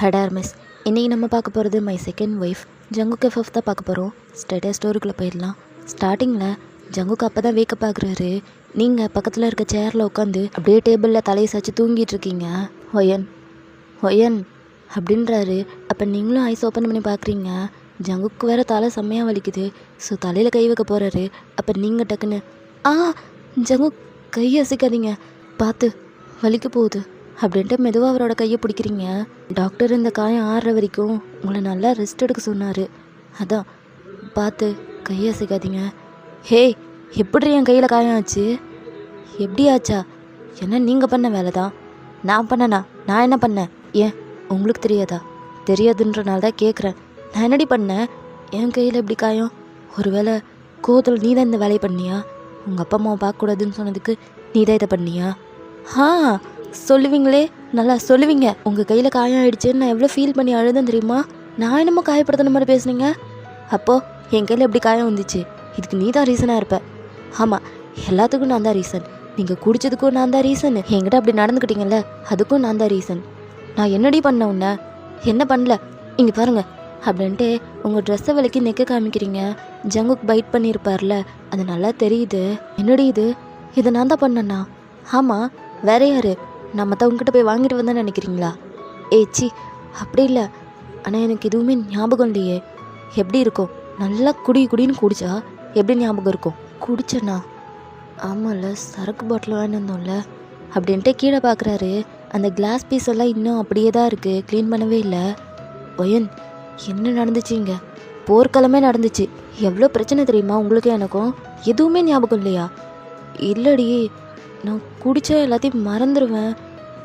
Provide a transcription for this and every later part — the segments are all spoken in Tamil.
ஹடார் மிஸ். இன்றைக்கி நம்ம பார்க்க போகிறது மை செகண்ட் ஒய்ஃப் ஜங்குக்கு எஃப்எஃப் தான் பார்க்க போகிறோம். ஸ்டேட்டஸ் ஸ்டோரிக்குள்ளே போயிடலாம். ஸ்டார்டிங்கில் ஜங்குக்கு அப்போ தான் வேக்க பார்க்குறாரு. நீங்கள் பக்கத்தில் இருக்க சேரில் உட்காந்து அப்படியே டேபிளில் தலையை சாய்ச்சி தூங்கிட்டு இருக்கீங்க. ஒயன் ஒயன் அப்படின்றாரு. அப்போ நீங்களும் ஐஸ் ஓப்பன் பண்ணி பார்க்குறீங்க. ஜங்குக்கு வேறு தலை செம்மையாக வலிக்குது. ஸோ தலையில் கை வைக்க போகிறாரு. அப்போ நீங்கள் டக்குன்னு ஜங்கு கையை அசைக்காதீங்க, பார்த்து வலிக்க போகுது அப்படின்ட்டு மெதுவாக அவரோட கையை பிடிக்கிறீங்க. டாக்டர் இந்த காயம் ஆறுற வரைக்கும் உங்களை நல்லா ரெஸ்ட் எடுக்க சொன்னார். அதான் பார்த்து கையை அசைக்காதீங்க. ஹே, எப்படி என் கையில் காயம் ஆச்சு? எப்படி ஆச்சா? என்ன நீங்கள் பண்ண வேலை தான் நான் பண்ணனா? நான் என்ன பண்ணேன்? ஏன் உங்களுக்கு தெரியாதா? தெரியாதுன்றனால தான் கேட்குறேன். நான் என்னடி பண்ணேன்? என் கையில் எப்படி காயம்? ஒருவேளை கோவத்தில் நீ தான் இந்த வேலையை பண்ணியா? உங்கள் அப்பா அம்மாவை பார்க்கக்கூடாதுன்னு சொன்னதுக்கு நீ தான் இதை பண்ணியா? சொல்லுவீங்களே, நல்லா சொல்லுவீங்க. உங்கள் கையில் காயம் ஆகிடுச்சுன்னு நான் எவ்வளோ ஃபீல் பண்ணி அழுதேன் தெரியுமா? நான் என்னமோ காயப்படுத்தின மாதிரி பேசுனீங்க. அப்போது என் கையில் எப்படி காயம் வந்துச்சு? இதுக்கு நீ தான் ரீசனாக இருப்ப. ஆமாம், எல்லாத்துக்கும் நான் தான் ரீசன். நீங்கள் குடித்ததுக்கும் நான் தான் ரீசன். என்கிட்ட அப்படி நடந்துக்கிட்டீங்கல்ல, அதுக்கும் நான் தான் ரீசன். நான் என்னடி பண்ண உன்னை? என்ன பண்ணல, இங்கே பாருங்கள் அப்படின்ட்டு உங்கள் ட்ரெஸ்ஸை விலைக்கு நெக்க காமிக்கிறீங்க. ஜங்குக்கு பைட் பண்ணியிருப்பார்ல, அது நல்லா தெரியுது. என்னடி இது? இதை நான் தான் பண்ணேண்ணா? ஆமாம், வேற யார்? நான் மற்றவங்ககிட்ட போய் வாங்கிட்டு வந்தேன்னு நினைக்கிறீங்களா? ஏச்சி, அப்படி இல்லை. ஆனால் எனக்கு எதுவுமே ஞாபகம் இல்லையே. எப்படி இருக்கும்? நல்லா குடின்னு குடிச்சா எப்படி ஞாபகம் இருக்கும்? குடிச்சேண்ணா? ஆமாம்ல, சரக்கு பாட்டில் வாங்கிட்டு வந்தோம்ல அப்படின்ட்டு கீழே பார்க்குறாரு. அந்த கிளாஸ் பீஸ் எல்லாம் இன்னும் அப்படியே தான் இருக்குது, க்ளீன் பண்ணவே இல்லை. ஒயன், என்ன நடந்துச்சுங்க? போர்க்களமே நடந்துச்சு. எவ்வளோ பிரச்சனை தெரியுமா உங்களுக்கு எனக்கும்? எதுவுமே ஞாபகம் இல்லையா? இல்லடி, நான் குடித்தா எல்லாத்தையும் மறந்துடுவேன்.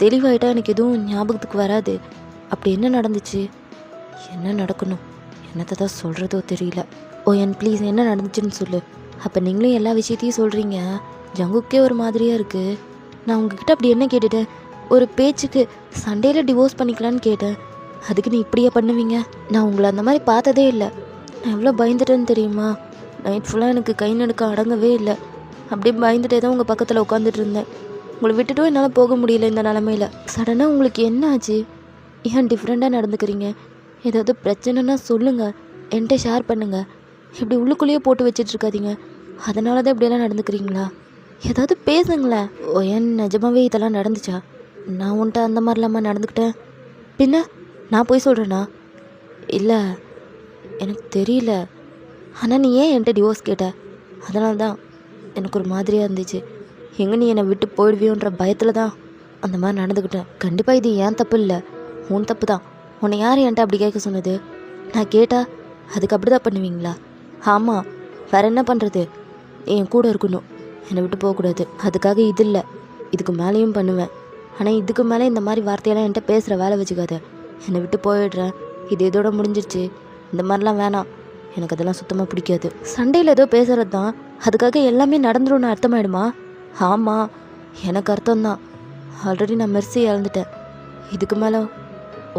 தெளிவாயிட்டா எனக்கு எதுவும் ஞாபகத்துக்கு வராது. அப்படி என்ன நடந்துச்சு? என்ன நடக்கணும்? என்னத்தை தான் சொல்கிறதோ தெரியல. ஓயன் ப்ளீஸ், என்ன நடந்துச்சுன்னு சொல்லு. அப்போ நீங்களும் எல்லா விஷயத்தையும் சொல்கிறீங்க. ஜங்குக்கே ஒரு மாதிரியாக இருக்குது. நான் உங்ககிட்ட அப்படி என்ன கேட்டுட்டேன்? ஒரு பேச்சுக்கு சண்டேயில் டிவோர்ஸ் பண்ணிக்கலான்னு கேட்டேன். அதுக்கு நீ இப்படியே பண்ணுவீங்க? நான் உங்களை அந்த மாதிரி பார்த்ததே இல்லை. நான் எவ்வளோ பயந்துட்டேன்னு தெரியுமா? நைட் ஃபுல்லாக எனக்கு கை நடுக்க அடங்கவே இல்லை. அப்படியே பயந்துட்டே தான் உங்கள் பக்கத்தில் உட்காந்துட்டு இருந்தேன். உங்களை விட்டுட்டும் என்னால் போக முடியல இந்த நிலமையில. சடனாக உங்களுக்கு என்ன ஆச்சு? ஏன் டிஃப்ரெண்ட்டாக நடந்துக்கிறீங்க? ஏதாவது பிரச்சனைனா சொல்லுங்கள், என்கிட்ட ஷேர் பண்ணுங்கள். இப்படி உள்ளுக்குள்ளேயே போட்டு வச்சிட்ருக்காதீங்க. அதனால தான் இப்படியெல்லாம் நடந்துக்கிறீங்களா? ஏதாவது பேசுங்களேன். ஏன் நிஜமாவே இதெல்லாம் நடந்துச்சா? நான் உன்ட்ட அந்த மாதிரிலாமா நடந்துக்கிட்டேன்? பின்ன நான் போய் சொல்கிறேன்னா? இல்லை, எனக்கு தெரியல. ஆனால் நீ ஏன் என்கிட்ட டிவோர்ஸ் கேட்ட? அதனால தான் எனக்கு ஒரு மாதிரியாக இருந்துச்சு. எங்கே நீ என்னை விட்டு போயிடுவியோன்ற பயத்தில் தான் அந்த மாதிரி நடந்துக்கிட்டேன். கண்டிப்பாக இது ஏன் தப்பு இல்லை, உன் தப்பு தான். உன்னை யார் என்கிட்ட அப்படி கேட்க சொன்னது? நான் கேட்டால் அதுக்கு அப்படி தான் பண்ணுவீங்களா? ஆமாம், வேறு என்ன பண்ணுறது? என் கூட இருக்கணும், என்னை விட்டு போகக்கூடாது. அதுக்காக இது இல்லை, இதுக்கு மேலேயும் பண்ணுவேன். ஆனால் இதுக்கு மேலே இந்த மாதிரி வார்த்தையெல்லாம் என்கிட்ட பேசுகிற வேலை வச்சுக்காத. என்னை விட்டு போயிடுறேன், இது இதோட முடிஞ்சிருச்சு. இந்த மாதிரிலாம் வேணாம், எனக்கு அதெல்லாம் சுத்தமாக பிடிக்காது. சண்டையில் ஏதோ பேசுகிறது தான், அதுக்காக எல்லாமே நடந்துரும்னு அர்த்தமாயிடுமா? ஆமாம், எனக்கு அர்த்தம்தான். ஆல்ரெடி நான் மெர்சி இழந்துட்டேன். இதுக்கு மேலே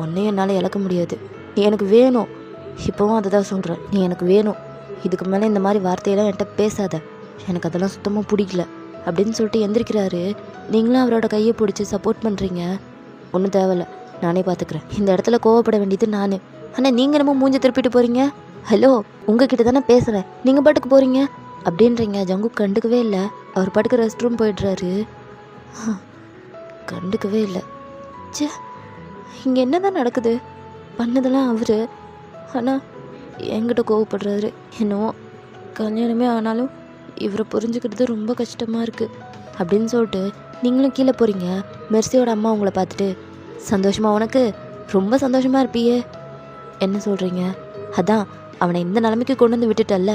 ஒன்றையும் என்னால் இழக்க முடியாது. நீ எனக்கு வேணும், இப்போவும் அதை தான் சொல்கிறேன். நீ எனக்கு வேணும். இதுக்கு மேலே இந்த மாதிரி வார்த்தையெல்லாம் என்கிட்ட பேசாத, எனக்கு அதெல்லாம் சுத்தமாக பிடிக்கல அப்படின்னு சொல்லிட்டு எந்திரிக்கிறாரு. நீங்களும் அவரோட கையை பிடிச்சி சப்போர்ட் பண்ணுறீங்க. ஒன்றும் தேவையில்ல, நானே பார்த்துக்கிறேன். இந்த இடத்துல கோவப்பட வேண்டியது நான். ஆனால் நீங்கள் நம்ம மூஞ்சி திருப்பிட்டு போகிறீங்க. ஹலோ, உங்ககிட்ட தானே பேசுகிறேன், நீங்கள் பாட்டுக்கு போகிறீங்க அப்படின்றீங்க. ஜங்கு கண்டுக்கவே இல்லை. அவர் பாட்டுக்கு ரெஸ்ட் ரூம் போய்ட்றாரு. கண்டுக்கவே இல்லை. சே, இங்கே என்ன தான் நடக்குது? பண்ணதெல்லாம் அவர், ஆனால் என்கிட்ட கோவப்படுறாரு. என்னவோ கல்யாணமே ஆனாலும் இவரை புரிஞ்சுக்கிட்டது ரொம்ப கஷ்டமாக இருக்குது அப்படின்னு சொல்லிட்டு நீங்களும் கீழே போகிறீங்க. மெர்சியோட அம்மா உங்களை பார்த்துட்டு, சந்தோஷமா? உனக்கு ரொம்ப சந்தோஷமாக இருப்பியே. என்ன சொல்கிறீங்க? அதான் அவனை இந்த நிலைமைக்கு கொண்டு வந்து விட்டுட்டல்ல,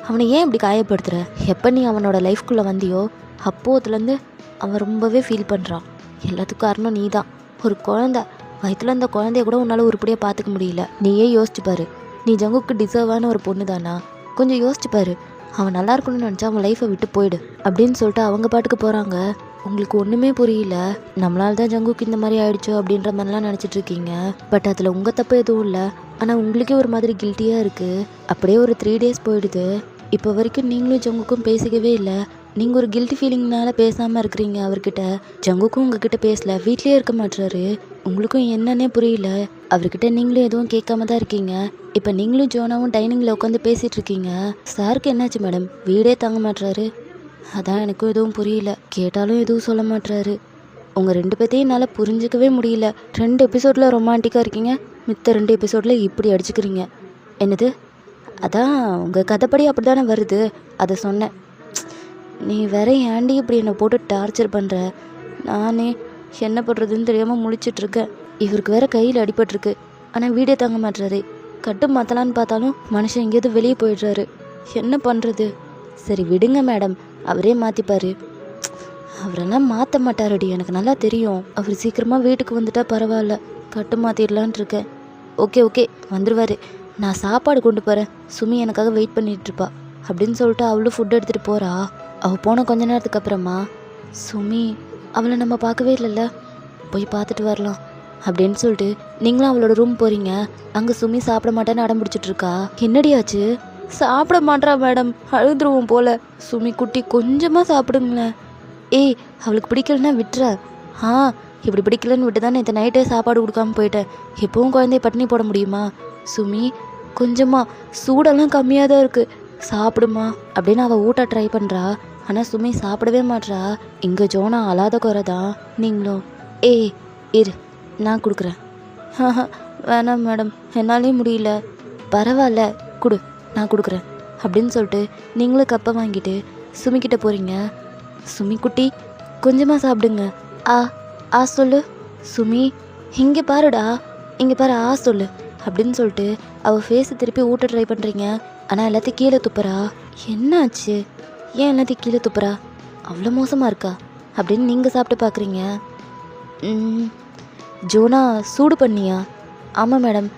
அவனை ஏன் இப்படி காயப்படுத்துகிற? எப்போ நீ அவனோட லைஃப்குள்ளே வந்தியோ அப்போதுலேருந்து அவன் ரொம்பவே ஃபீல் பண்ணுறான். எல்லாத்துக்கும் காரணம் நீ தான். ஒரு குழந்தை வயிற்றுல இந்த குழந்தைய கூட உன்னால் உருப்படியாக பார்த்துக்க முடியல. நீயே யோசிச்சுப்பாரு. நீ ஜங்குக்கு டிசர்வான ஒரு பொண்ணு தானா? கொஞ்சம் யோசிச்சுப்பாரு. அவன் நல்லா இருக்கணும்னு நினச்சா அவன் லைஃப்பை விட்டு போயிடு அப்படின்னு சொல்லிட்டு அவங்க பாட்டுக்கு போகிறாங்க. உங்களுக்கு ஒன்றுமே புரியல. நம்மளால தான் ஜங்குக்கு இந்த மாதிரி ஆயிடுச்சோ அப்படின்ற மாதிரிலாம் நினச்சிட்டு இருக்கீங்க. பட் அதில் உங்கள் தப்பு எதுவும் இல்லை. ஆனால் உங்களுக்கே ஒரு மாதிரி கில்ட்டியாக இருக்குது. அப்படியே ஒரு 3 days போயிடுது. இப்போ வரைக்கும் நீங்களும் ஜங்குக்கும் பேசிக்கவே இல்லை. நீங்கள் ஒரு கில்ட்டி ஃபீலிங்னால பேசாமல் இருக்கிறீங்க அவர்கிட்ட. ஜங்குக்கும் உங்ககிட்ட பேசல, வீட்லேயே இருக்க மாட்டுறாரு. உங்களுக்கும் என்னன்னே புரியல. அவர்கிட்ட நீங்களும் எதுவும் கேட்காம தான் இருக்கீங்க. இப்போ நீங்களும் ஜோனாவும் டைனிங்கில் உட்காந்து பேசிகிட்டு இருக்கீங்க. சாருக்கு என்னாச்சு மேடம்? வீடே தாங்க மாட்டுறாரு. அதான் எனக்கும் எதுவும் புரியல. கேட்டாலும் எதுவும் சொல்ல மாட்டுறாரு. உங்கள் 2 பேர்த்தையும் என்னால் புரிஞ்சிக்கவே முடியல. 2 எபிசோடில் ரொமான்டிக்காக இருக்கீங்க, மித்த 2 எபிசோடில் இப்படி அடிச்சுக்கிறீங்க. என்னது? அதான் உங்கள் கதைப்படி அப்படி தானே வருது, அதை சொன்னேன். நீ வேற ஏன்டி இப்படி என்னை போட்டு டார்ச்சர் பண்ணுற? நானே என்ன பண்ணுறதுன்னு தெரியாமல் முழிச்சிட்ருக்கேன். இவருக்கு வேற கையில் அடிபட்டிருக்கு, ஆனால் வீடே தாங்க மாட்டுறாரு. கட்டு மாற்றலான்னு பார்த்தாலும் மனுஷன் எங்கேயாவது வெளியே போயிடுறாரு. என்ன பண்ணுறது? சரி விடுங்க மேடம், அவரே மாற்றிப்பார். அவரெல்லாம் மாற்ற மாட்டாரடி, எனக்கு நல்லா தெரியும். அவர் சீக்கிரமாக வீட்டுக்கு வந்துட்டா பரவாயில்ல, கட்டு மாற்றிடலான் இருக்கேன். ஓகே வந்துடுவார். நான் சாப்பாடு கொண்டு போகிறேன், சுமி எனக்காக வெயிட் பண்ணிகிட்ருப்பா அப்படின்னு சொல்லிட்டு அவளும் ஃபுட் எடுத்துகிட்டு போகிறா. அவள் போன கொஞ்ச நேரத்துக்கு அப்புறமா, சுமி அவளை நம்ம பார்க்கவே இல்லைல்ல, போய் பார்த்துட்டு வரலாம் அப்படின்னு சொல்லிட்டு நீங்களும் அவளோட ரூம் போகிறீங்க. அங்கே சுமி சாப்பிட மாட்டேன்னு அடம் பிடிச்சிட்ருக்கா. என்னடியாச்சு? சாப்பிட மாட்டா மேடம், அழுதுருவோம் போல. சுமி குட்டி கொஞ்சமாக சாப்பிடுங்களேன். ஏய், அவளுக்கு பிடிக்கலன்னா விட்டுற. இப்படி பிடிக்கலன்னு விட்டு தான் நேற்று நைட்டே சாப்பாடு கொடுக்காம போயிட்டேன். எப்பவும் குழந்தைய பட்டினி போட முடியுமா? சுமி கொஞ்சமாக, சூடெல்லாம் கம்மியாக தான் இருக்குது, சாப்பிடுமா அப்படின்னு அவள் ஊட்ட ட்ரை பண்ணுறா. ஆனால் சுமி சாப்பிடவே மாட்றா. இங்கே ஜோனா அழாத குறை தான். நீங்களும் ஏய் இரு நான் கொடுக்குறேன். வேணாம் மேடம், என்னாலேயும் முடியல. பரவாயில்ல கொடு, நான் கொடுக்குறேன் அப்படின்னு சொல்லிட்டு நீங்களும் கப்பை வாங்கிட்டு சுமிக்கிட்ட போகிறீங்க. சுமி குட்டி கொஞ்சமாக சாப்பிடுங்க. ஆ சொல்லு சுமி, இங்கே பாருடா, இங்கே பாரு, சொல்லு அப்படின்னு சொல்லிட்டு அவள் ஃபேஸை திருப்பி ஊட்ட ட்ரை பண்ணுறீங்க. ஆனால் எல்லாத்தையும் கீழே துப்புறா. என்னாச்சு? ஏன் எல்லாத்தையும் கீழே துப்புறா? அவ்வளோ மோசமாக இருக்கா அப்படின்னு நீங்கள் சாப்பிட்டு பார்க்குறீங்க. ஜோனா சூடு பண்ணியா? ஆமாம் மேடம்,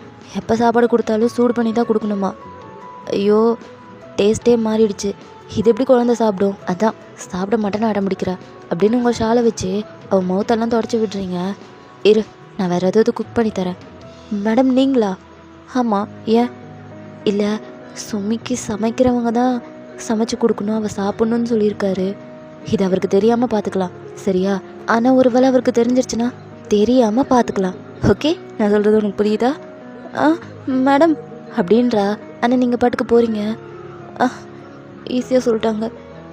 எப்போ சாப்பாடு கொடுத்தாலும் சூடு பண்ணி தான் கொடுக்கணுமா. ஐயோ, டேஸ்ட்டே மாறிடுச்சு. இது எப்படி குழந்தை சாப்பிடும்? அதான் சாப்பிட மாட்டேன்னு அடம் பிடிக்கிறா அப்படின்னு உங்கள் ஷாலை வச்சு அவள் மவுத்தெல்லாம் தொடச்சி விடுறீங்க. இரு, நான் வேறு ஏதாவது குக் பண்ணி தரேன். மேடம் நீங்களா? ஆமாம், ஏன்? இல்லை, சுமிக்கு சமைக்கிறவங்க தான் சமைச்சு கொடுக்கணும், அவள் சாப்பிட்ணுன்னு சொல்லியிருக்காரு. இது அவருக்கு தெரியாமல் பார்த்துக்கலாம் சரியா? ஆனால் ஒரு வேளை அவருக்கு தெரிஞ்சிருச்சுன்னா தெரியாமல் பார்த்துக்கலாம். ஓகே, நான் சொல்கிறது உனக்கு புரியுதா? மேடம் அப்படின்றா. ஆனால் நீங்கள் பாட்டுக்கு போகிறீங்க. ஈஸியாக சொல்லிட்டாங்க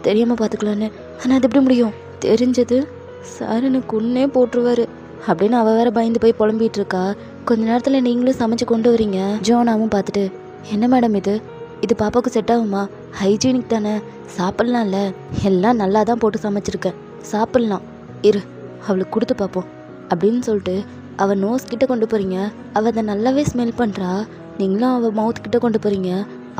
தெரியாமல் பார்த்துக்கலான்னு. ஆனால் அது எப்படி முடியும்? தெரிஞ்சது சார் எனக்கு ஒன்றே போட்டுருவார் அப்படின்னு அவள் வேற பயந்து போய் புலம்பிகிட்டு இருக்கா. கொஞ்ச நேரத்தில் நீங்களும் சமைச்சு கொண்டு வரீங்க. ஜோனாவும் பார்த்துட்டு, என்ன மேடம் இது பாப்பாவுக்கு செட் ஆகுமா? ஹைஜீனிக் தானே, சாப்பிட்லாம்ல, எல்லாம் நல்லா தான் போட்டு சமைச்சிருக்கேன், சாப்பிட்லாம், இரு அவளுக்கு கொடுத்து பார்ப்போம் அப்படின்னு சொல்லிட்டு அவள் நோஸ் கிட்ட கொண்டு போகிறீங்க. அவள் அதை நல்லாவே ஸ்மெல் பண்ணுறா. நீங்களும் அவள் மவுத் கிட்ட கொண்டு போகிறீங்க.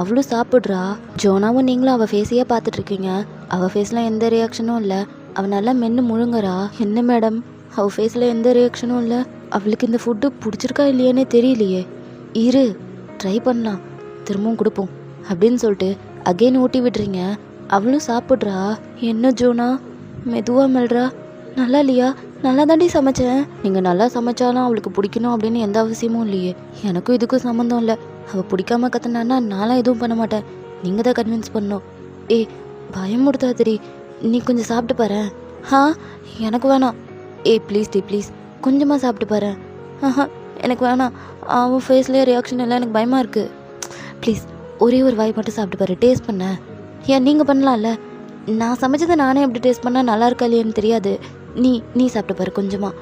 அவளும் சாப்பிட்றா. ஜோனாவும் நீங்களும் அவள் ஃபேஸையே பார்த்துட்ருக்கீங்க. அவள் ஃபேஸில் எந்த ரியாக்ஷனும் இல்லை. அவள் நல்லா மென்று முழுங்குறா. என்ன மேடம், அவள் ஃபேஸில் எந்த ரியாக்ஷனும் இல்லை. அவளுக்கு இந்த ஃபுட்டு பிடிச்சிருக்கா இல்லையானே தெரியலையே. இரு ட்ரை பண்ணலாம், திரும்பவும் கொடுப்போம் அப்படின்னு சொல்லிட்டு அகெயின் ஊட்டி விடுறீங்க. அவளும் சாப்பிட்றா. என்ன ஜோனா மெதுவாக மெல்றா? நல்லா இல்லையா? நல்லா தாண்டி சமைச்சேன். நீங்கள் நல்லா சமைச்சாலும் அவளுக்கு பிடிக்கணும் அப்படின்னு எந்த அவசியமும் இல்லையே. எனக்கும் இதுக்கும் சம்மந்தம் இல்லை. அவள் பிடிக்காம கற்றுனான்னா நான்லாம் எதுவும் பண்ண மாட்டேன். நீங்கள் தான் கன்வின்ஸ் பண்ணணும். ஏய் பயமுடுத்தாதிரி, நீ கொஞ்சம் சாப்பிட்டு பாரு. எனக்கு வேணாம். ஏய் ப்ளீஸ் கொஞ்சமாக சாப்பிட்டு பாரு. எனக்கு வேணாம், அவன் ஃபேஸ்லேயே ரியாக்ஷன் எல்லாம் எனக்கு பயமாக இருக்குது. ப்ளீஸ் ஒரே ஒரு வாய் மட்டும் சாப்பிட்டு பாரு, டேஸ்ட் பண்ண. ஏன் நீங்கள் பண்ணலாம்ல? நான் சமைச்சதை நானே எப்படி டேஸ்ட் பண்ணால் நல்லா இருக்கா இல்லையான்னு தெரியாது. நீ சாப்பிட்டு பாரு கொஞ்சமாக.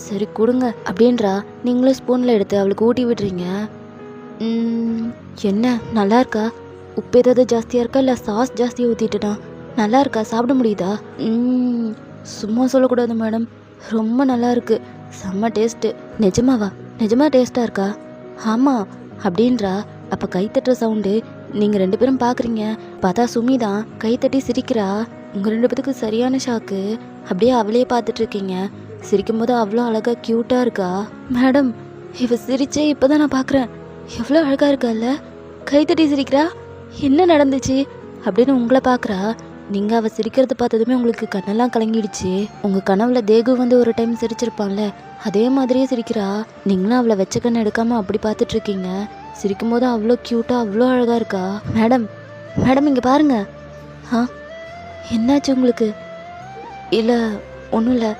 சரி கொடுங்க அப்படின்றா. நீங்களும் ஸ்பூனில் எடுத்து அவளுக்கு ஊட்டி விடுறீங்க. என்ன நல்லா இருக்கா? உப்பு ஏதாவது ஜாஸ்தியாக இருக்கா இல்லை சாஸ் ஜாஸ்தியாக ஊற்றிட்டுனா? நல்லா இருக்கா? சாப்பிட முடியுதா? சும்மா சொல்லக்கூடாது மேடம், ரொம்ப நல்லா இருக்கு, செம்ம டேஸ்ட்டு. நிஜமாவா? நிஜமாக டேஸ்ட்டாக இருக்கா? ஆமாம் அப்படின்றா. அப்போ கைத்தட்டுற சவுண்டு நீங்கள் 2 பேரும் பார்க்குறீங்க. பார்த்தா சுமி தான் கைத்தட்டி சிரிக்கிறா. உங்கள் 2 பேத்துக்கு சரியான ஷாக்கு. அப்படியே அவளே பார்த்துட்ருக்கீங்க. சிரிக்கும்போது அவ்வளோ அழகாக க்யூட்டாக இருக்கா. மேடம் இவ சிரிச்சே இப்போ தான் நான் பார்க்குறேன். எவ்வளோ அழகாக இருக்கால்ல, கைத்தட்டி சிரிக்கிறா. என்ன நடந்துச்சு அப்படின்னு உங்களை பார்க்குறா. நீங்கள் அவள் சிரிக்கிறத பார்த்ததுமே உங்களுக்கு கண்ணெல்லாம் கலங்கிடுச்சு. உங்கள் கனவுல தேகு வந்து ஒரு டைம் சிரிச்சிருப்பான்ல, அதே மாதிரியே சிரிக்கிறா. நீங்களும் அவளை வச்ச கண்ணை எடுக்காமல் அப்படி பார்த்துட்ருக்கீங்க. சிரிக்கும் போது அவ்வளோ க்யூட்டாக அவ்வளோ அழகாக இருக்கா. மேடம் இங்கே பாருங்க. என்னாச்சு உங்களுக்கு? இல்லை ஒன்றும் இல்லை,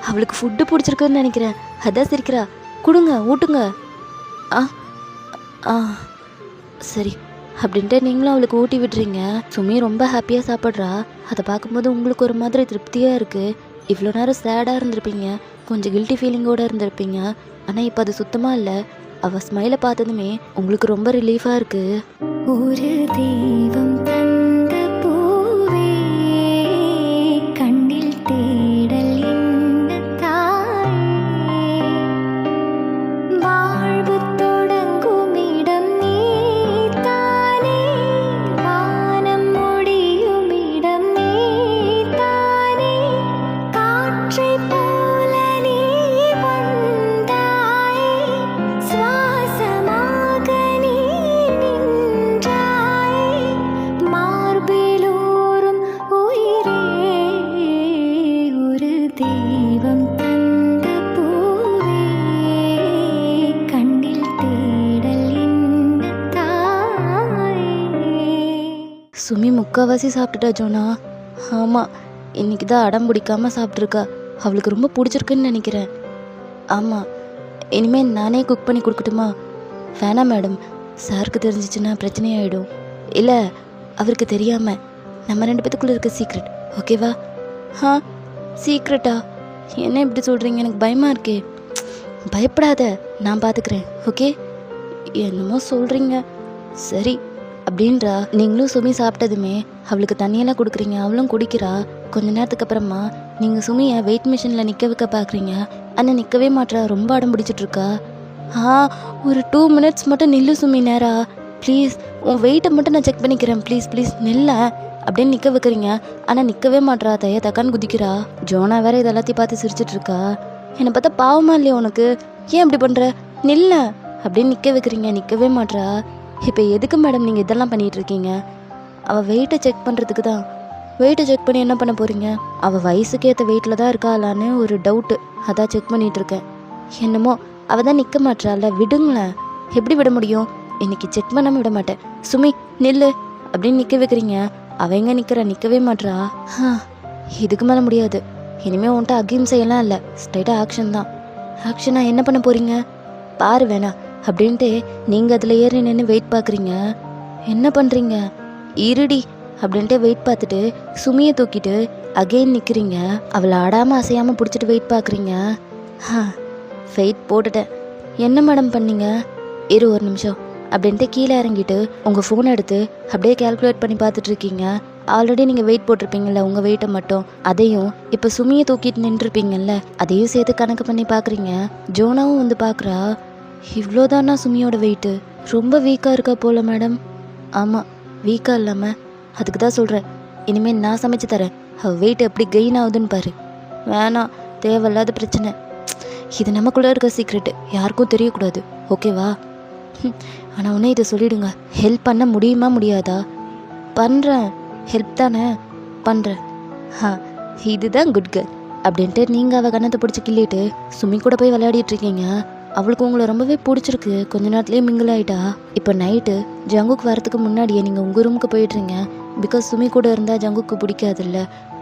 அவளுக்கு ஃபுட்டு பிடிச்சிருக்குன்னு நினைக்கிறேன், அதான் சிரிக்கிறா. கொடுங்க ஊட்டுங்க. ஆ ஆ சரி அப்படின்ட்டு நீங்களும் அவளுக்கு ஊட்டி விடுறீங்க. சுமி ரொம்ப ஹாப்பியாக சாப்பிட்றா. அதை பார்க்கும்போது உங்களுக்கு ஒரு மாதிரி திருப்தியாக இருக்குது. இவ்வளோ நேரம் சேடாக இருந்திருப்பீங்க, கொஞ்சம் கில்ட்டி ஃபீலிங்கோடு இருந்திருப்பீங்க. ஆனால் இப்போ அது சுத்தமாக இல்லை. அவள் ஸ்மைலை பார்த்ததுமே உங்களுக்கு ரொம்ப ரிலீஃபாக இருக்குது. ஒரு தெய்வம் தந்த பூவே கண்ணில் தேடல் இந்த தாயே வாழ்வு தொடங்கும் இடம் நீதானே வானம் முடியும் இடம் நீதானே காற்றைப் போல நீ வந்தாயே சுவாசமாக நீ நின்றாயே மார்பிலூறும் உயிரே ஒரு தெய்வம் தந்த பூவே கண்ணில் தேடல் இந்த தாயே. சுமி முக்கால்வாசி சாப்பிட்டுட்டா ஜோனா. ஆமாம், இன்னைக்கு தான் அடம் பிடிக்காமல் சாப்பிட்ருக்கா. அவளுக்கு ரொம்ப பிடிச்சிருக்குன்னு நினைக்கிறேன். ஆமாம், இனிமேல் நானே குக் பண்ணி கொடுக்கட்டுமா? வேணாம் மேடம், சாருக்கு தெரிஞ்சிச்சுன்னா பிரச்சனையாயிடும். இல்லை, அவருக்கு தெரியாமல் நம்ம 2 பேத்துக்குள்ளே இருக்க சீக்ரெட், ஓகேவா? ஆ சீக்ரெட்டா? என்ன இப்படி சொல்கிறீங்க? எனக்கு பயமாக இருக்கே. பயப்படாத, நான் பார்த்துக்கிறேன், ஓகே? என்னமோ சொல்கிறீங்க. சரி அப்படின்றா. நீங்களும் சுமி சாப்பிட்டதுமே அவளுக்கு தண்ணியெல்லாம் கொடுக்குறீங்க, அவளும் குடிக்கிறா. கொஞ்ச நேரத்துக்கு அப்புறமா நீங்கள் சுமியை வெயிட் மிஷினில் நிற்க வைக்க பார்க்குறீங்க. ஆனால் நிற்கவே மாட்றா, ரொம்ப அடம் பிடிச்சிட்டு இருக்கா. ஒரு 2 மினிட்ஸ் மட்டும் நில்லு சுமி, நேரா ப்ளீஸ், உன் வெயிட்டை மட்டும் நான் செக் பண்ணிக்கிறேன், ப்ளீஸ் ப்ளீஸ் நில்ல அப்படின்னு நிற்க வைக்கிறீங்க. ஆனால் நிற்கவே மாட்றா, தைய தக்கான்னு குதிக்கிறா. ஜோனா வேற இது எல்லாத்தையும் பார்த்து சிரிச்சிட்டு இருக்கா. என்னை பார்த்தா பாவமா இல்லையா உனக்கு? ஏன் அப்படி பண்ணுற? நில்ல அப்படின்னு நிற்க வைக்கிறீங்க, நிற்கவே மாட்றா. இப்போ எதுக்கு மேடம் நீங்கள் இதெல்லாம் பண்ணிகிட்டு இருக்கீங்க? அவள் வெயிட்டை செக் பண்ணுறதுக்கு தான். வெயிட்டை செக் பண்ணி என்ன பண்ண போகிறீங்க? அவள் வயசுக்கு ஏற்ற வெயிட்டில் தான் இருக்காளான்னு ஒரு டவுட்டு, அதான் செக் பண்ணிகிட்ருக்கேன். என்னமோ அவள் தான் நிற்க மாட்றாள், விடுங்களேன். எப்படி விட முடியும்? இன்னைக்கு செக் பண்ணாமல் விட மாட்டேன். சுமி நில்லு அப்படின்னு நிற்க வைக்கிறீங்க. அவள் எங்கே நிற்கிறா? நிற்கவே மாட்றா. இதுக்கு மேலே முடியாது. இனிமேல் உன்ட்ட அகிம்சையெல்லாம் இல்லை, ஸ்ட்ரைட்டாக ஆக்ஷன் தான். ஆக்ஷனாக என்ன பண்ண போகிறீங்க? பாரு வேணா அப்படின்ட்டு நீங்கள் அதில் ஏறி நின்று வெயிட் பார்க்குறீங்க. என்ன பண்ணுறீங்க? இருடி அப்படின்ட்டு வெயிட் பார்த்துட்டு சுமியை தூக்கிட்டு அகெயின் நிற்கிறீங்க. அவளை ஆடாமல் அசையாமல் பிடிச்சிட்டு வெயிட் பார்க்குறீங்க. வெயிட் போட்டுட்டேன். என்ன மேடம் பண்ணீங்க? இரு ஒரு நிமிஷம் அப்படின்ட்டு கீழே இறங்கிட்டு உங்கள் ஃபோன் எடுத்து அப்படியே கால்குலேட் பண்ணி பார்த்துட்ருக்கீங்க. ஆல்ரெடி நீங்கள் வெயிட் போட்டிருப்பீங்கள்ல உங்கள் வெயிட்டை மட்டும், அதையும் இப்போ சுமியை தூக்கிட்டு நின்றுருப்பீங்கல்ல, அதையும் சேர்த்து கணக்கு பண்ணி பார்க்குறீங்க. ஜோனாவும் வந்து பார்க்குறா. இவ்வளோதானா சுமியோட வெயிட்டு? ரொம்ப வீக்காக இருக்கா போல மேடம். ஆமாம், வீக்காக இல்லாமல் அதுக்கு தான் சொல்கிறேன், இனிமேல் நான் சமைச்சு தரேன், அவள் வெயிட் எப்படி கெயின் ஆகுதுன்னு பாரு. வேணாம், தேவையில்லாத பிரச்சனை. இது நமக்குள்ளே இருக்க சீக்ரெட்டு, யாருக்கும் தெரியக்கூடாது, ஓகேவா? ஆனால் உடனே இதை சொல்லிவிடுங்க. ஹெல்ப் பண்ண முடியுமா முடியாதா? பண்ணுறேன், ஹெல்ப் தானே பண்ணுறேன். இதுதான் குட் கேர்ள் அப்படின்ட்டு நீங்கள் அவள் கண்ணத்தை பிடிச்சி கிள்ளிட்டு சுமி கூட போய் விளையாடிட்டுருக்கீங்க. அவளுக்கு உங்களை ரொம்பவே பிடிச்சிருக்கு, கொஞ்ச நேரத்துலேயே மிங்கிள் ஆகிட்டா. இப்போ நைட்டு ஜங்குக்கு வரத்துக்கு முன்னாடியே நீங்கள் உங்கள் ரூமுக்கு போயிடுறீங்க. பிகாஸ் சுமி கூட இருந்தால் ஜங்குக்கு பிடிக்காதுல்ல,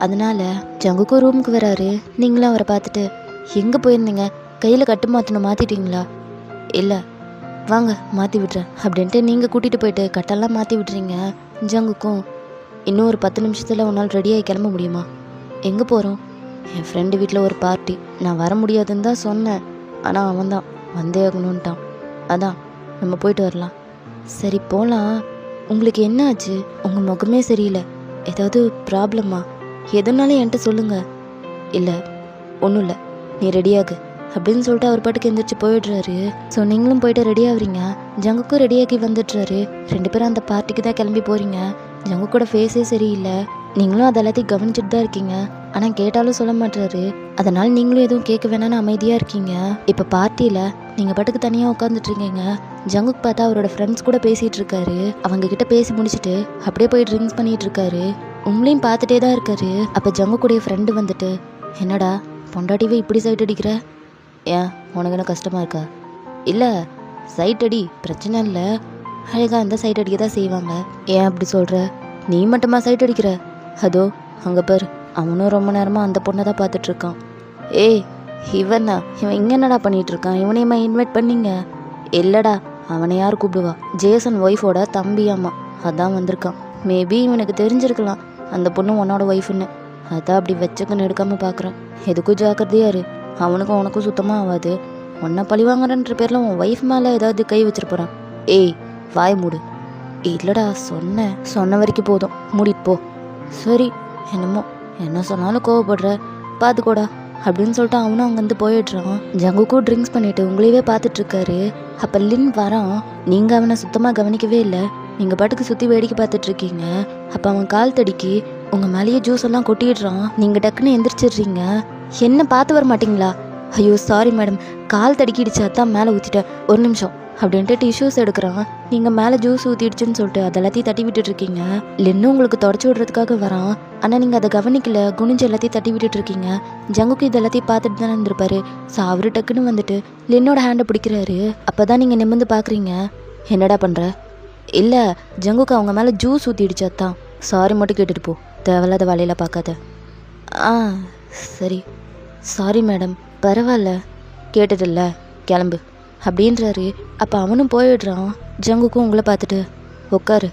அதனால ஜங்குக்கும் ரூமுக்கு வராரு. நீங்களும் அவரை பார்த்துட்டு எங்கே போயிருந்தீங்க? கையில் கட்டு மாற்றணும், மாற்றிட்டீங்களா? இல்லை, வாங்க மாற்றி விட்றேன் அப்படின்ட்டு நீங்கள் கூட்டிகிட்டு போயிட்டு கட்டெல்லாம் மாற்றி விட்றீங்க. ஜங்குக்கும் இன்னும் ஒரு 10 நிமிஷத்தில் உன்னால் ரெடியாகி கிளம்ப முடியுமா? எங்கே போகிறோம்? என் ஃப்ரெண்டு வீட்டில் ஒரு பார்ட்டி, நான் வர முடியாதுன்னு தான் சொன்னேன், ஆனால் அவன் தான் வந்தே ஆகணுன்ட்டான். அதான் நம்ம போயிட்டு வரலாம். சரி போகலாம். உங்களுக்கு என்ன ஆச்சு? உங்கள் முகமே சரியில்லை, ஏதாவது ப்ராப்ளமா? எதுனாலும் என்கிட்ட சொல்லுங்கள். இல்லை ஒன்றும் இல்லை, நீ ரெடியாகு அப்படின்னு சொல்லிட்டு அவர் பாட்டுக்கு எந்திரிச்சு போயிடுறாரு. ஸோ நீங்களும் போயிட்டு ரெடி ஆகுறீங்க. ஜங்குக்கும் ரெடியாகி வந்துடுறாரு. 2 பேரும் அந்த பார்ட்டிக்கு தான் கிளம்பி போகிறீங்க. ஜங்கு கூட ஃபேஸே சரியில்லை, நீங்களும் அது எல்லாத்தையும் கவனிச்சுட்டு தான் இருக்கீங்க. ஆனால் கேட்டாலும் சொல்ல மாட்டாரு, அதனால் நீங்களும் எதுவும் கேட்க வேணான்னு அமைதியாக இருக்கீங்க. இப்போ பார்ட்டியில் நீங்கள் பாட்டுக்கு தனியாக உட்காந்துட்ருக்கீங்க. ஜங்குக்கு பார்த்தா அவரோட ஃப்ரெண்ட்ஸ் கூட பேசிகிட்டு இருக்காரு. அவங்கக்கிட்ட பேசி முடிச்சுட்டு அப்படியே போய் ட்ரிங்க்ஸ் பண்ணிகிட்டு இருக்காரு. உங்களையும் பார்த்துட்டே தான் இருக்காரு. அப்போ ஜங்கு கூடிய ஃப்ரெண்டு வந்துட்டு, என்னடா பொண்டாட்டிவே இப்படி சைட் அடிக்கிற? ஏன் உனக்கு என்ன கஷ்டமாக இருக்கா? இல்லை சைட் அடி, பிரச்சனை இல்லை, அழகாக அந்த சைட் அடிக்க தான் செய்வாங்க. ஏன் அப்படி சொல்கிற? நீ மட்டுமா சைட் அடிக்கிற? அதோ அங்கே பாரு, அவனும் ரொம்ப நேரமாக அந்த பொண்ணை தான் பார்த்துட்ருக்கான். ஏய் இவனா? இவன் இங்கே என்னடா பண்ணிட்டு இருக்கான்? இவனையுமா இன்வைட் பண்ணீங்க? இல்லைடா, அவனை யார் கூப்பிடுவா? ஜேசன் ஒய்ஃபோட தம்பியாம்மா, அதான் வந்திருக்கான். மேபி இவனுக்கு தெரிஞ்சிருக்கலாம் அந்த பொண்ணு உன்னோட ஒய்ஃபுன்னு. அதான் அப்படி வச்சுக்கன்னு எடுக்காம பார்க்குறேன். எதுக்கும் ஜாக்கிரதையா இரு. அவனுக்கும் உனக்கும் சுத்தமாக ஆகாது. உன்னை பழி வாங்குறன்ற பேரில் உன் ஒய்ஃப் மேலே ஏதாவது கை வச்சிட்டு போகிறான். ஏய், வாய் மூடு. இல்லைடா, சொன்ன வரைக்கும் போதும், மூடிட்டு போ. சரி, என்னமோ என்ன சொன்னாலும் கோவப்படுற, பார்த்துக்கோடா அப்படின்னு சொல்லிட்டு அவனும் அங்கேருந்து போயிடுறான். ஜங்குக்கும் ட்ரிங்க்ஸ் பண்ணிட்டு உங்களையவே பார்த்துட்டு இருக்காரு. அப்போ லின் வரான். நீங்கள் அவனை சுத்தமாக கவனிக்கவே இல்லை. நீங்கள் பாட்டுக்கு சுற்றி வேடிக்கை பார்த்துட்டு இருக்கீங்க. அப்போ அவன் கால் தடிக்கி உங்கள் மேலேயே ஜூஸ் எல்லாம் கொட்டிடுறான். நீங்கள் டக்குன்னு எந்திரிச்சிடுறீங்க. என்ன பார்த்து வர மாட்டிங்களா? ஐயோ சாரி மேடம், கால் தடுக்கிடுச்சு, அதான் மேலே ஊற்றிட்டேன், ஒரு நிமிஷம் அப்படின்ட்டு டிஷ்யூஸ் எடுக்கிறான். நீங்கள் மேலே ஜூஸ் ஊற்றிடுச்சுன்னு சொல்லிட்டு அது எல்லாத்தையும் தட்டி விட்டுட்டு இருக்கீங்க. லின்னும் உங்களுக்கு தொடச்சி விடுறதுக்காக வரான். ஆனால் நீங்கள் அதை கவனிக்கல, குனிஞ்சு எல்லாத்தையும் தட்டி விட்டுட்டு இருக்கீங்க. ஜங்குக்கு இது எல்லாத்தையும் பார்த்துட்டு தானே இருந்திருப்பாரு. ஸோ அவரு டக்குன்னு வந்துட்டு லின்னோட ஹேண்டை பிடிக்கிறாரு. அப்போ தான் நீங்கள் நிமிர்ந்து பார்க்குறீங்க. என்னடா பண்ணுற? இல்லை, ஜங்குக்கு அவங்க மேலே ஜூஸ் ஊற்றிடுச்சு, அதான். சாரி மட்டும் கேட்டுட்டு போ, தேவையில்லாத வேலையில் பார்க்காத. ஆ சரி, சாரி மேடம். பரவாயில்ல, கேட்டுதில்ல, கிளம்பு அப்படின்றாரு. அப்போ அவனும் போயிடுறான். ஜங்குக்கும் உங்களை பார்த்துட்டு உட்காரு,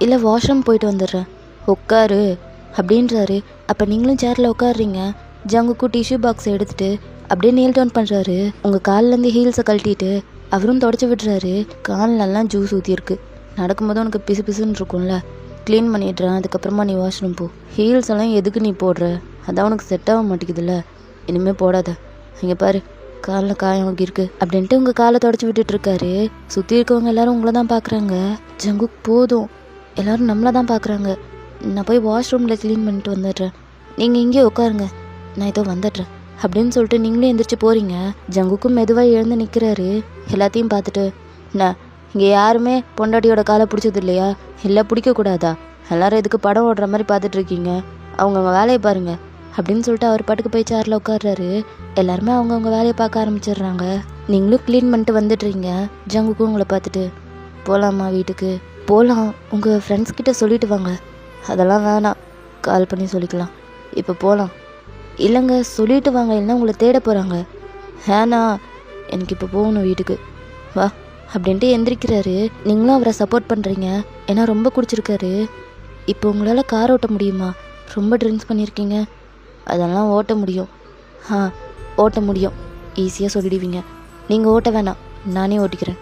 இல்லை வாஷ்ரூம் போயிட்டு வந்துடுறேன், உட்காரு அப்படின்றாரு. அப்போ நீங்களும் சேரில் உட்காடுறீங்க. ஜங்குக்கும் டிஷ்யூ பாக்ஸை எடுத்துகிட்டு அப்படியே நீல் டவுன் பண்ணுறாரு. உங்கள் கால்லேருந்து ஹீல்ஸை கழட்டிட்டு அவரும் தொடச்சி விடுறாரு. கால்லெல்லாம் ஜூஸ் ஊற்றிருக்கு. நடக்கும்போது உனக்கு பிசு பிசுன்னு இருக்கும்ல, க்ளீன் பண்ணிடுறேன், அதுக்கப்புறமா நீ வாஷ்ரூம் போ. ஹீல்ஸ் எல்லாம் எதுக்கு நீ போடுற? அதான் உனக்கு செட் ஆக மாட்டேங்குதுல்ல, இனிமேல் போடாத. இங்கே பாரு, காலில் காயம் ஆகியிருக்கு அப்படின்ட்டு உங்கள் காலை தொடச்சி விட்டுட்டு இருக்காரு. சுற்றி இருக்கவங்க எல்லாரும் உங்களை தான் பார்க்குறாங்க. ஜங்குக் போதும், எல்லாரும் நம்மளை தான் பார்க்குறாங்க, நான் போய் வாஷ்ரூமில் க்ளீன் பண்ணிட்டு வந்துடுறேன், நீங்கள் இங்கேயே உட்காருங்க, நான் இதோ வந்துடுறேன் அப்படின்னு சொல்லிட்டு நீங்களும் எந்திரிச்சு போகிறீங்க. ஜங்குக்கும் மெதுவாக எழுந்து நிற்கிறாரு. எல்லாத்தையும் பார்த்துட்டு, நான் இங்கே யாருமே பொண்டாட்டியோட காலை பிடிச்சது இல்லையா? இல்லை பிடிக்கக்கூடாதா? எல்லாரும் எதுக்கு படம் ஓடுற மாதிரி பார்த்துட்டு இருக்கீங்க? அவங்கவுங்க வேலையை பாருங்க அப்படின்னு சொல்லிட்டு அவர் பாட்டுக்கு போய் சேரில் உட்காடுறாரு. எல்லாருமே அவங்கவுங்க வேலையை பார்க்க ஆரம்பிச்சிடுறாங்க. நீங்களும் க்ளீன் பண்ணிட்டு வந்துடுறீங்க. ஜங்குக்கும் உங்களை பார்த்துட்டு, போகலாமா வீட்டுக்கு? போகலாம், உங்கள் ஃப்ரெண்ட்ஸ் கிட்ட சொல்லிட்டு வாங்க. அதெல்லாம் வேணாம், கால் பண்ணி சொல்லிக்கலாம், இப்போ போகலாம். இல்லைங்க, சொல்லிட்டு வாங்க, இல்லைன்னா உங்களை தேட போகிறாங்க. ஏன்னா எனக்கு இப்போ போகணும் வீட்டுக்கு, வா அப்படின்ட்டு எந்திரிக்கிறாரு. நீங்களும் அவரை சப்போர்ட் பண்ணுறீங்க, ஏன்னா ரொம்ப குடிச்சிருக்காரு. இப்போ உங்களால் கார் ஓட்ட முடியுமா? ரொம்ப ட்ரிங்க்ஸ் பண்ணியிருக்கீங்க. அதெல்லாம் ஓட்ட முடியும். ஓட்ட முடியும், ஈஸியாக சொல்லிடுவீங்க. நீங்கள் ஓட்ட வேணாம், நானே ஓட்டிக்கிறேன்.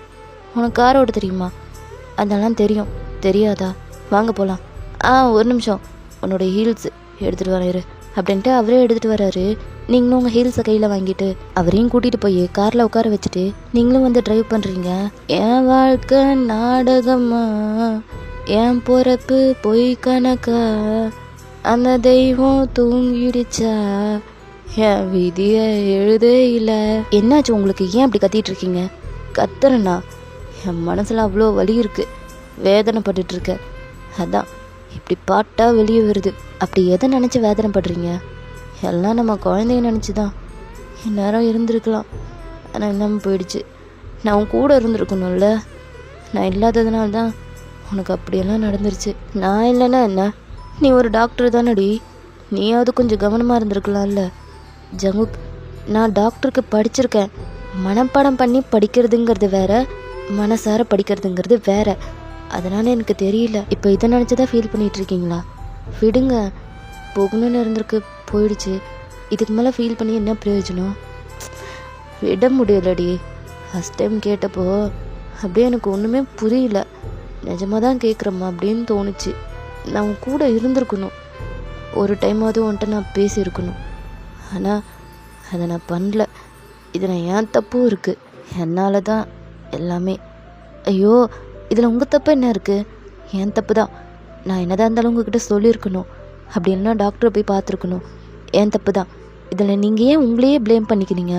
உனக்கு கார் ஓட்ட தெரியுமா? அதெல்லாம் தெரியும். தெரியாதா? வாங்க போகலாம். ஒரு நிமிஷம், உன்னோட ஹீல்ஸ் எடுத்துகிட்டு வராரு அப்படின்ட்டு அவரே எடுத்துகிட்டு வராரு. நீங்களும் உங்கள் ஹீல்ஸை கையில் வாங்கிட்டு அவரையும் கூட்டிகிட்டு போய் காரில் உட்கார வச்சுட்டு நீங்களும் வந்து ட்ரைவ் பண்ணுறீங்க. என் வாழ்க்கை நாடகமா, என் பிறப்பு பொய் கணக்கா, அந்த தெய்வம் தூங்கிடுச்சா, என் விதியை எழுதே இல்லை. என்னாச்சு உங்களுக்கு? ஏன் அப்படி கத்திட்டு இருக்கீங்க? கத்துறேண்ணா, என் மனசில் அவ்வளோ வலி இருக்குது, வேதனைப்பட்டுட்ருக்க, அதான் இப்படி பாட்டாக வெளியே வருது. அப்படி எதை நினச்சி வேதனைப்படுறீங்க? எல்லாம் நம்ம குழந்தைய நினச்சி தான். இந்நேரம் இருந்திருக்கலாம், ஆனால் இல்லாமல் போயிடுச்சு. நான் உன் கூட இருந்திருக்கணும்ல, நான் இல்லாததுனால தான் உனக்கு அப்படியெல்லாம் நடந்துருச்சு. நான் இல்லைன்னா என்ன? நீ ஒரு டாக்டர் தானடி, நீயாவது கொஞ்சம் கவனமாக இருந்திருக்கலாம்ல. ஜங்குக், நான் டாக்டருக்கு படிச்சிருக்கேன். மனப்பாடம் பண்ணி படிக்கிறதுங்கிறது வேற, மனசார படிக்கிறதுங்கிறது வேற. அதனால் எனக்கு தெரியல. இப்போ இதை நினச்சி தான் ஃபீல் பண்ணிகிட்ருக்கீங்களா? விடுங்க, போகணுன்னு இருந்திருக்கு, போயிடுச்சு. இதுக்கு மேலே ஃபீல் பண்ணி என்ன பிரயோஜனம்? விட முடியலடி. ஃபஸ்ட் டைம் கேட்டப்போ அப்படியே எனக்கு ஒன்றுமே புரியல. நிஜமாக தான் கேட்குறம்மா அப்படின்னு தோணுச்சு. நான் உன் கூட இருந்திருக்கணும், ஒரு டைமாவது உன்கிட்ட நான் பேசியிருக்கணும். ஆனால் அதை நான் பண்ணல. இதில் ஏன் தப்பும் இருக்குது, என்னால் தான் எல்லாமே. ஐயோ, இதில் உங்கள் தப்பு என்ன இருக்குது? என் தப்பு தான். நான் என்னதான் இருந்தாலும் உங்ககிட்ட சொல்லியிருக்கணும், அப்படின்னா டாக்டரை போய் பார்த்துருக்கணும். என் தப்பு தான். இதில் நீங்கள் ஏன் உங்களையே ப்ளேம் பண்ணிக்கிறீங்க?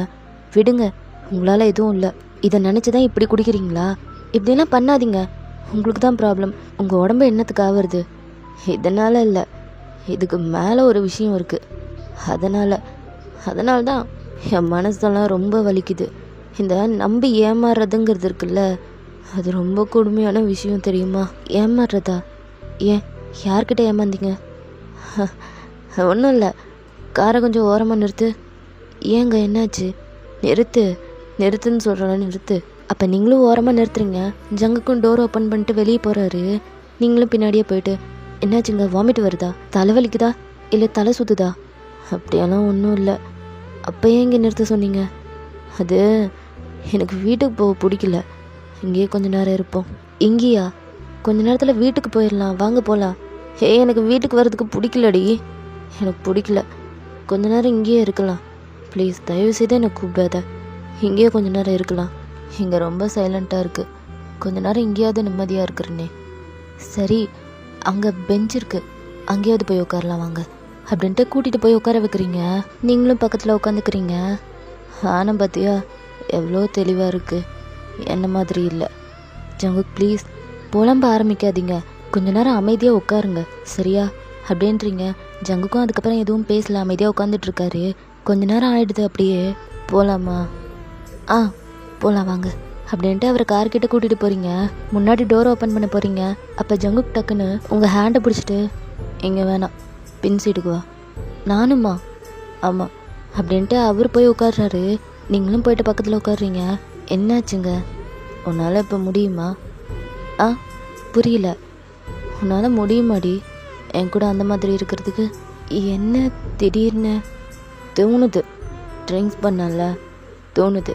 விடுங்க, உங்களால் எதுவும் இல்லை. இதை நினச்சி தான் இப்படி குடிக்கிறீங்களா? இப்படிலாம் பண்ணாதீங்க, உங்களுக்கு தான் ப்ராப்ளம். உங்கள் உடம்பு என்னத்துக்கு ஆவறது? இதனால் இல்லை, இதுக்கு மேலே ஒரு விஷயம் இருக்குது. அதனால தான் என் மனசெல்லாம் ரொம்ப வலிக்குது. இந்த நம்பி ஏமாறுறதுங்கிறது இருக்குல்ல, அது ரொம்ப கொடுமையான விஷயம் தெரியுமா? ஏமாறுறதா? ஏன், யார்கிட்ட ஏமாந்தீங்க? ஒன்றும் இல்லை, காரை கொஞ்சம் ஓரமாக நிறுத்து, ஏங்க என்னாச்சு? நிறுத்துன்னு சொல்கிறேன், நிறுத்து. அப்போ நீங்களும் ஓரமாக நிறுத்துறீங்க. ஜங்குக்கும் டோர் ஓப்பன் பண்ணிட்டு வெளியே போகிறாரு. நீங்களும் பின்னாடியே போயிட்டு, என்னாச்சுங்க, வாமிட் வருதா, தலைவலிக்குதா, இல்லை தலை சுற்றுதா? அப்படியெல்லாம் ஒன்றும் இல்லை. அப்போ ஏன் இங்கே நிறுத்த சொன்னீங்க? அது எனக்கு வீட்டுக்கு போக பிடிக்கல, இங்கேயே கொஞ்ச நேரம் இருப்போம். இங்கேயா? கொஞ்ச நேரத்தில் வீட்டுக்கு போயிடலாம், வாங்க போகலாம். எனக்கு வீட்டுக்கு வர்றதுக்கு பிடிக்கலடி, எனக்கு பிடிக்கல. கொஞ்ச நேரம் இங்கேயே இருக்கலாம் ப்ளீஸ், தயவுசெய்து என்னை கூப்பிடாத. இங்கேயே கொஞ்ச நேரம் இருக்கலாம், இங்கே ரொம்ப சைலண்ட்டாக இருக்குது. கொஞ்ச நேரம் இங்கேயாவது நிம்மதியாக இருக்கிறேனே. சரி, அங்கே பெஞ்ச் இருக்குது, அங்கேயாவது போய் உட்காரலாம் வாங்க அப்படின்ட்டு கூட்டிகிட்டு போய் உட்கார வைக்கிறீங்க. நீங்களும் பக்கத்தில் உட்காந்துக்கிறீங்க. ஆனால் பார்த்தியா எவ்வளோ தெளிவாக இருக்குது, என்ன மாதிரி இல்லை. ஜங்குக் ப்ளீஸ் புலம்ப ஆரம்பிக்காதீங்க, கொஞ்ச நேரம் அமைதியாக உட்காருங்க சரியா அப்படின்றீங்க. ஜங்குக்கும் அதுக்கப்புறம் எதுவும் பேசல, அமைதியாக உட்காந்துட்ருக்காரு. கொஞ்ச நேரம் ஆகிடுது. அப்படியே போகலாமா? போகலாம் வாங்க அப்படின்ட்டு அவரை கார்கிட்ட கூட்டிகிட்டு போகிறீங்க. முன்னாடி டோர் ஓப்பன் பண்ண போகிறீங்க. அப்போ ஜங்குக் டக்குன்னு உங்கள் ஹேண்டை பிடிச்சிட்டு, இங்கே வேணாம், பின் சீட்டுக்கு வா. நானும்மா? ஆமாம் அப்படின்ட்டு அவர் போய் உட்கார்றாரு. நீங்களும் போயிட்டு பக்கத்தில் உட்காடுறீங்க. என்னாச்சுங்க, உன்னால் இப்போ முடியுமா? புரியல. உன்னால் முடியுமாடி என் கூட அந்த மாதிரி இருக்கிறதுக்கு? என்ன திடீர்னு தோணுது, ட்ரிங்க்ஸ் பண்ணல தோணுது,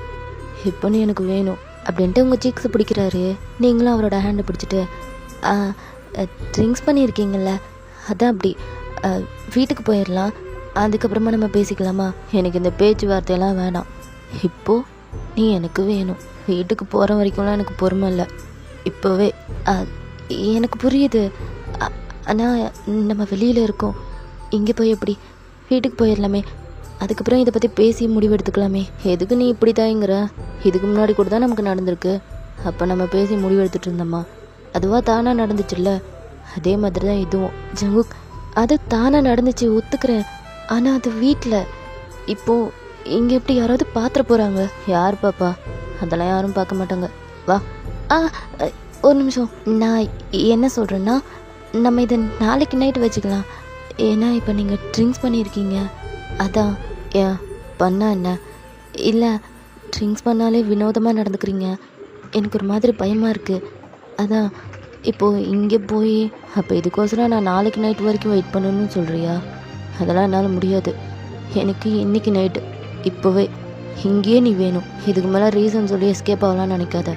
இப்போ நீ எனக்கு வேணும் அப்படின்ட்டு உங்கள் சீக்ஸை பிடிக்கிறாரு. நீங்களும் அவரோட ஹேண்டை பிடிச்சிட்டு, ட்ரிங்க்ஸ் பண்ணியிருக்கீங்கள, அதான் அப்படி, வீட்டுக்கு போயிடலாம், அதுக்கப்புறமா நம்ம பேசிக்கலாமா? எனக்கு இந்த பேச்சுவார்த்தையெல்லாம் வேணாம், இப்போது நீ எனக்கு வேணும். வீட்டுக்கு போகிற வரைக்கும்லாம் எனக்கு பொறுமை இல்லை, இப்போவே. எனக்கு புரியுது, ஆனால் நம்ம வெளியில் இருக்கோம், இங்கே போய் எப்படி? வீட்டுக்கு போயிடலாமே, அதுக்கப்புறம் இதை பற்றி பேசி முடிவெடுத்துக்கலாமே. எதுக்கு நீ இப்படி தாங்கிற? இதுக்கு முன்னாடி கூட தான் நமக்கு நடந்திருக்கு, அப்போ நம்ம பேசி முடிவெடுத்துட்டு இருந்தோம்மா, அதுவாக தானாக நடந்துச்சுல்ல, அதே மாதிரி தான் இதுவும். ஜங்குக், அது தானாக நடந்துச்சு ஒத்துக்கிறேன், ஆனால் அது வீட்டில். இப்போது இங்கே எப்படி யாராவது பார்த்துட போகிறாங்க? யார் பாப்பா? அதெல்லாம் யாரும் பார்க்க மாட்டாங்க, வா. ஒரு நிமிஷம், நான் என்ன சொல்கிறேன்னா, நம்ம இதை நாளைக்கு நைட்டு வச்சுக்கலாம். ஏன்னா இப்போ நீங்கள் ட்ரிங்க்ஸ் பண்ணியிருக்கீங்க, அதான். ஏன் பண்ணா என்ன? இல்லை, ட்ரிங்க்ஸ் பண்ணாலே வினோதமாக நடந்துக்கிறீங்க, எனக்கு ஒரு மாதிரி பயமாக இருக்குது, அதான். இப்போது இங்கே போய் அப்போ இதுக்கோசரம் நான் நாளைக்கு நைட் வரைக்கும் வெயிட் பண்ணணும்னு சொல்கிறியா? அதெல்லாம் என்னால் முடியாது. எனக்கு இன்றைக்கி நைட்டு இப்போவே இங்கேயே நீ வேணும். இதுக்கு மேலே ரீசன் சொல்லி எஸ்கேப் ஆகலான்னு நினைக்காத,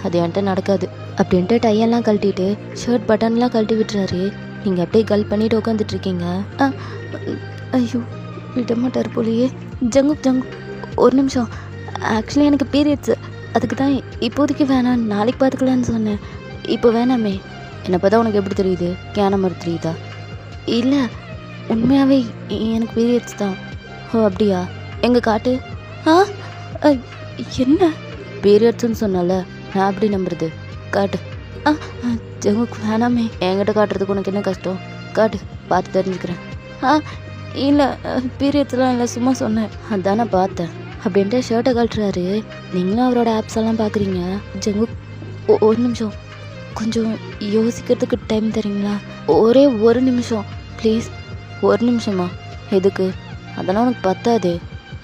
அது என்கிட்ட நடக்காது அப்படின்ட்டு டையெல்லாம் கழட்டிட்டு ஷர்ட் பட்டன்லாம் கழட்டி விட்டுறாரு. நீங்கள் அப்படியே கல் பண்ணிட்டு உட்காந்துட்ருக்கீங்க. ஐயோ, விட மாட்டார் போலியே. ஜங்குக், ஒரு நிமிஷம், ஆக்சுவலி எனக்கு பீரியட்ஸு, அதுக்கு தான் இப்போதைக்கு வேணாம், நாளைக்கு பார்த்துக்கலான்னு சொன்னேன். இப்போ வேணாமே. என்னை பார்த்தா உனக்கு எப்படி தெரியுது? கேன மாதிரி தெரியுதா? இல்லை, உண்மையாகவே எனக்கு பீரியட்ஸ் தான். ஓ அப்படியா? எங்கே காட்டு. என்ன பீரியட்ஸ்ன்னு சொன்னால நான் அப்படி நம்புறது? காட்டு. ஜங்குக் வேணாமே, என்கிட்ட காட்டுறதுக்கு உனக்கு என்ன கஷ்டம்? காட்டு, பார்த்து தெரிஞ்சுக்கிறேன். இல்லை, பீரியட்ஸ்லாம் இல்லை, சும்மா சொன்னேன், அதான் நான் பார்த்தேன் அப்படின்ட்டு ஷர்ட்டை கழட்டுறாரு. நீங்களும் அவரோட ஆப்ஸ் எல்லாம் பார்க்குறீங்க. ஜங்குக், ஒரு நிமிஷம், கொஞ்சம் யோசிக்கிறதுக்கு டைம் தரீங்களா? ஒரே ஒரு நிமிஷம் ப்ளீஸ். ஒரு நிமிஷமா? எதுக்கு? அதெல்லாம் உனக்கு பத்தாது,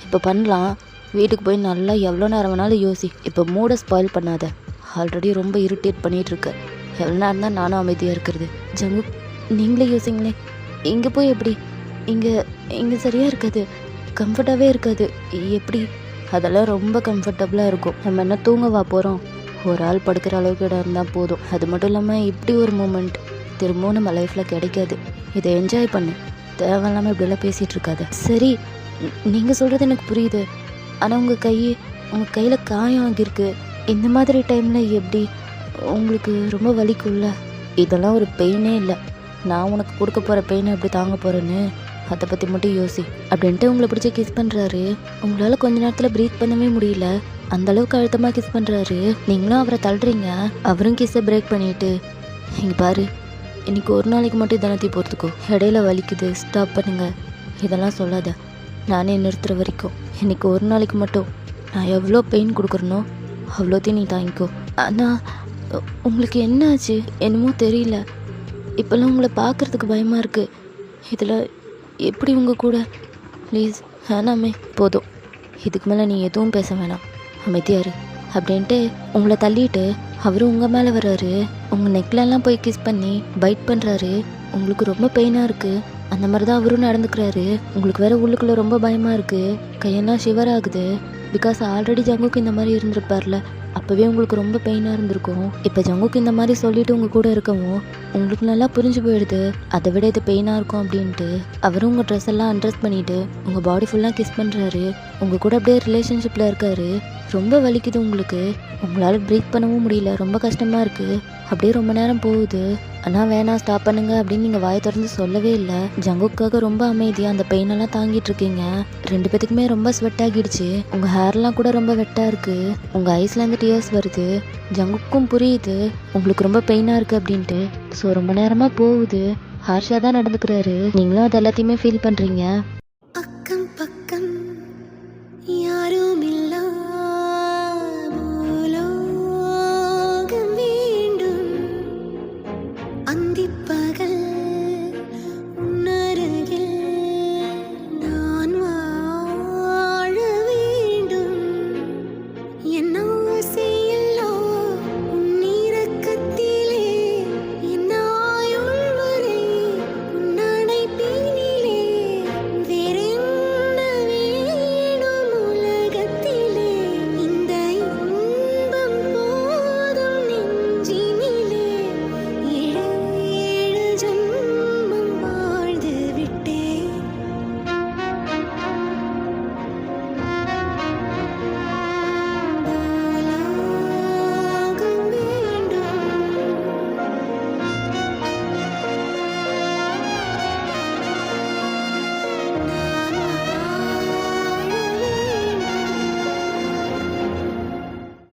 இப்போ பண்ணலாம். வீட்டுக்கு போய் நல்லா எவ்வளோ நேரம் வேணாலும் யோசி, இப்போ மூடை ஸ்பாயில் பண்ணாத. ஆல்ரெடி ரொம்ப இரிட்டேட் பண்ணிகிட்ருக்க, எவ்வளோ நேரம் தான் நானும் அமைதியாக இருக்கிறது. ஜங்குக், நீங்களே யோசிங்களே, இங்கே போய் எப்படி? இங்கே சரியாக இருக்காது, கம்ஃபர்ட்டாகவே இருக்காது. எப்படி? அதெல்லாம் ரொம்ப கம்ஃபர்டபுளாக இருக்கும். நம்ம என்ன தூங்கவா போகிறோம்? ஒரு ஆள் படுக்கிற அளவுக்கு இடம் இருந்தால் போதும். அது மட்டும் இல்லாமல் இப்படி ஒரு மூமெண்ட் திரும்பவும் நம்ம லைஃப்பில் கிடைக்காது. இதை என்ஜாய் பண்ணு, தேவையில்லாமல் இப்படிலாம் பேசிகிட்டு இருக்காது. சரி, நீங்கள் சொல்கிறது எனக்கு புரியுது, ஆனால் உங்கள் கையில் காயம் ஆகியிருக்கு. இந்த மாதிரி டைமில் எப்படி உங்களுக்கு ரொம்ப வலிக்கும்ல? இதெல்லாம் ஒரு பெயினே இல்லை, நான் உனக்கு கொடுக்க போகிற பெயினை எப்படி தாங்க போகிறேன்னு அதை பற்றி மட்டும் யோசி அப்படின்ட்டு உங்களை பிடிச்சி கிஸ் பண்ணுறாரு. உங்களால் கொஞ்ச நேரத்தில் ப்ரீத் பண்ணவே முடியல, அந்தளவுக்கு அழுத்தமாக கிஸ் பண்ணுறாரு. நீங்களும் அவரை தள்ளுறீங்க. அவரும் கிஸ்ஸை பிரேக் பண்ணிவிட்டு, இங்கே பாரு, இன்றைக்கி ஒரு நாளைக்கு மட்டும் இதெல்லாத்தையும் பொறுத்துக்கோ, இடையில வலிக்குது, ஸ்டாப் பண்ணுங்க, இதெல்லாம் சொல்லாத, நானே நிறுத்துகிற வரைக்கும். இன்றைக்கி ஒரு நாளைக்கு மட்டும் நான் எவ்வளோ பெயின் கொடுக்குறனோ அவ்வளோத்தையும் நீ தாங்கிக்கோ. ஆனால் உங்களுக்கு என்ன ஆச்சு? என்னமோ தெரியல, இப்போல்லாம் உங்களை பார்க்குறதுக்கு பயமாக இருக்குது. இதில் எப்படி உங்கள் கூட? ப்ளீஸ் வேணாமே, போதும், இதுக்கு மேலே நீ எதுவும் பேச வேணாம், அமைதியாரு அப்படின்ட்டு உங்களை தள்ளிட்டு அவரும் உங்கள் மேலே வர்றாரு. உங்கள் நெக்லெல்லாம் போய் கிஸ் பண்ணி பைட் பண்ணுறாரு. உங்களுக்கு ரொம்ப பெயினாக இருக்குது. அந்த மாதிரி தான் அவரும் நடந்துக்கிறாரு. உங்களுக்கு வேற உள்ளுக்குள்ளே ரொம்ப பயமாக இருக்குது. கையெல்லாம் ஷிவர் ஆகுது. பிகாஸ் ஆல்ரெடி ஜங்குக்கு இந்த மாதிரி இருந்திருப்பார்ல, அப்போவே உங்களுக்கு ரொம்ப பெயினாக இருந்திருக்கும். இப்போ ஜங்குக்கு இந்த மாதிரி சொல்லிட்டு உங்கள் கூட இருக்கவும் உங்களுக்கு நல்லா புரிஞ்சு போயிடுது அதை விட இது பெயினாக இருக்கும் அப்படின்ட்டு. அவரும் உங்கள் ட்ரெஸ் எல்லாம் அண்ட்ரெஸ் பண்ணிவிட்டு உங்கள் பாடி ஃபுல்லாக கிஸ் பண்ணுறாரு. உங்கள் கூட அப்படியே ரிலேஷன்ஷிப்பில் இருக்காரு. ரொம்ப வலிக்குது உங்களுக்கு. உங்களால் ப்ரீத் பண்ணவும் முடியல. ரொம்ப கஷ்டமாக இருக்குது. அப்படியே ரொம்ப நேரம் போகுது. ஆனால் வேணாம், ஸ்டாப் பண்ணுங்க அப்படின்னு நீங்கள் வாயை திறந்து சொல்லவே இல்லை. ஜங்குக்காக ரொம்ப அமைதியாக அந்த பெயினெல்லாம் தாங்கிட்டு இருக்கீங்க. 2 பேத்துக்குமே ரொம்ப ஸ்வெட் ஆகிடுச்சு. உங்கள் ஹேர்லாம் கூட ரொம்ப வெட்டாக இருக்குது. உங்கள் ஐஸ்லேருந்து டியர்ஸ் வருது. ஜங்குக்கும் புரியுது உங்களுக்கு ரொம்ப பெயினாக இருக்குது அப்படின்ட்டு. ஸோ ரொம்ப நேரமாக போகுது. ஹார்ஷாக தான் நடந்துக்கிறாரு. நீங்களும் அது எல்லாத்தையுமே ஃபீல் பண்ணுறீங்க.